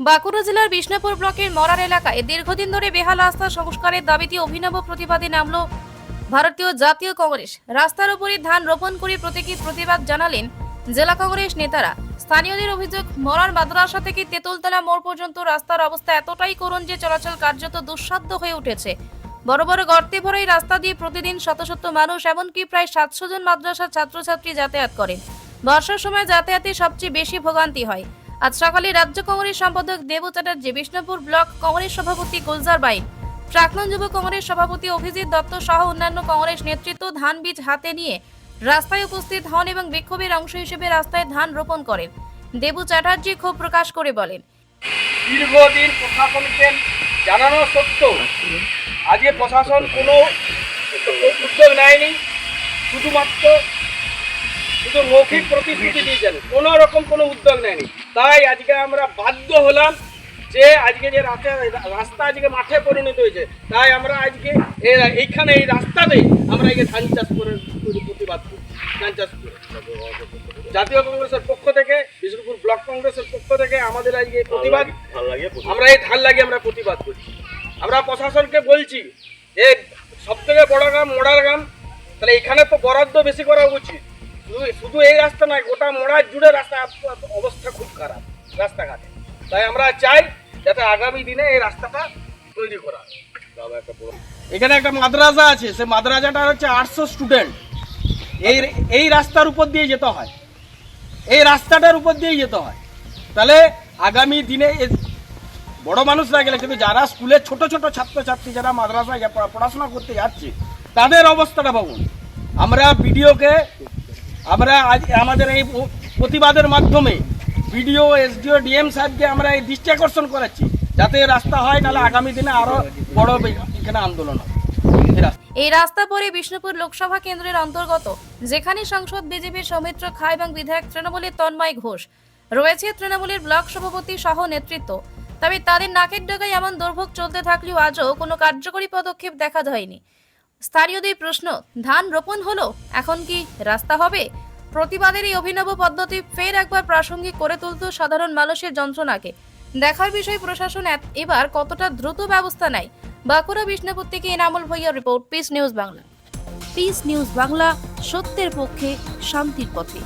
বাঁকুড়া জেলার বিষ্ণুপুর ব্লকের মরার এলাকায় দীর্ঘদিন ধরে বেহাল রাস্তা সংস্কারের দাবিতে অভিনব প্রতিবাদে নামল ভারতীয় জাতীয় কংগ্রেস। রাস্তার উপরই ধান রোপণ করে প্রতীকী প্রতিবাদ জানালেন জেলা কংগ্রেস নেতারা। স্থানীয়দের অভিযোগ, মরার মাদ্রাসা থেকে তেঁতুলতলা মোড় পর্যন্ত রাস্তার অবস্থা এতটাই করুণ যে চলাচল কার্যত দুঃসাধ্য হয়ে উঠেছে। বড় বড় গর্তে ভরা এই রাস্তা দিয়ে প্রতিদিন শত শত মানুষ, এমনকি প্রায় 700 জন মাদ্রাসার ছাত্রছাত্রী যাতায়াত করেন। বর্ষার সময় যাতায়াতে সবচেয়ে বেশি ভোগান্তি হয়। আজ সকালে রাজ্য কংগ্রেস সম্পাদক দেবু চ্যাটার্জি, বিষ্ণুপুর ব্লক কংগ্রেস সভাপতি গুলজার বাইন, প্রাক্তন যুব কংগ্রেস সভাপতি অভিজিৎ দত্ত সহ অন্যান্য কংগ্রেস নেতৃত্ব ধান বীজ হাতে নিয়ে রাস্তায় উপস্থিত হন এবং বিক্ষোভের অংশ হিসেবে রাস্তায় ধান রোপণ করেন। দেবু চ্যাটার্জি ক্ষোভ প্রকাশ করে বলেন, দীর্ঘদিন প্রশাসনকে জানানো সত্ত্বেও আজকে প্রশাসন কোনো উদ্যোগ নেয়নি। শুধু মৌখিক প্রতিশ্রুতি দিয়েছেন, কোনো রকম কোনো উদ্যোগ নেয়নি। তাই আজকে আমরা বাধ্য হলাম যে আজকে যে রাস্তা আজকে মাঠে পরিণত হয়েছে, তাই আমরা আজকে এইখানে এই রাস্তাতে আমরা আজকে ধান চাষ করে প্রতিবাদ করি। ধান চাষ করে জাতীয় কংগ্রেসের পক্ষ থেকে, বিষ্ণুপুর ব্লক কংগ্রেসের পক্ষ থেকে আমাদের আজকে প্রতিবাদ, আমরা এই ধান লাগিয়ে আমরা প্রতিবাদ করছি। আমরা প্রশাসনকে বলছি যে সব থেকে বড় গ্রাম মোড়ার গ্রাম, তাহলে এখানে তো বরাদ্দ বেশি করা উচিত। শুধু এই রাস্তা নয়, গোটা মোড়ার জুড়ে রাস্তা অবস্থা খুব খারাপ রাস্তাঘাটে। তাই আমরা চাই যাতে আগামী দিনে এই রাস্তাটা তৈরি করা। এখানে একটা মাদ্রাসা আছে, সে মাদ্রাসাটা হচ্ছে 800 স্টুডেন্ট। এই রাস্তার উপর দিয়ে যেতে হয়, এই রাস্তাটার উপর দিয়ে যেতে হয়। তাহলে আগামী দিনে বড় মানুষরা গেলে, কিন্তু যারা স্কুলের ছোট ছোট ছাত্রছাত্রী যারা মাদ্রাসায় পড়াশোনা করতে যাচ্ছে তাদের অবস্থাটা ভাবুন। আমরা বিডিওকে, আমরা আজ আমাদের এই প্রতিবাদের মাধ্যমে বিডিও, এসডিও, ডিএম সাহেবকে আমরা এই দৃষ্টি আকর্ষণ করাচ্ছি যাতে রাস্তা হয়, নাহলে আগামী দিনে আরো বড় এখানে আন্দোলন হবে। এই রাস্তা পরে বিষ্ণুপুর লোকসভা কেন্দ্রের অন্তর্গত, যেখানে সাংসদ বিজেপির সৌমিত্র খা এবং বিধায়ক তৃণমূলের তন্ময় ঘোষ রয়েছে, তৃণমূলের ব্লক সভাপতি সহ নেতৃত্ব। তবে তাদের নাকের ডগায় এমন দুর্ভোগ চলতে থাকলেও আজও কোনো কার্যকরী পদক্ষেপ দেখা যায়নি। স্থানীয়দের প্রশ্ন, ধান রোপণ হলো, এখন কি রাস্তা হবে? প্রতিবাদের এই অভিনব পদ্ধতি ফের একবার প্রাসঙ্গিক করে তুলত সাধারণ মানুষের যন্ত্রণাকে। দেখার বিষয় প্রশাসন এবার কতটা দ্রুত ব্যবস্থা নেয়। বাঁকুড়া বিষ্ণুপুর থেকে এনামুল ভূঁইয়ার report, peace news Bangla. Peace news Bangla, সত্যের পক্ষে, শান্তির পথে।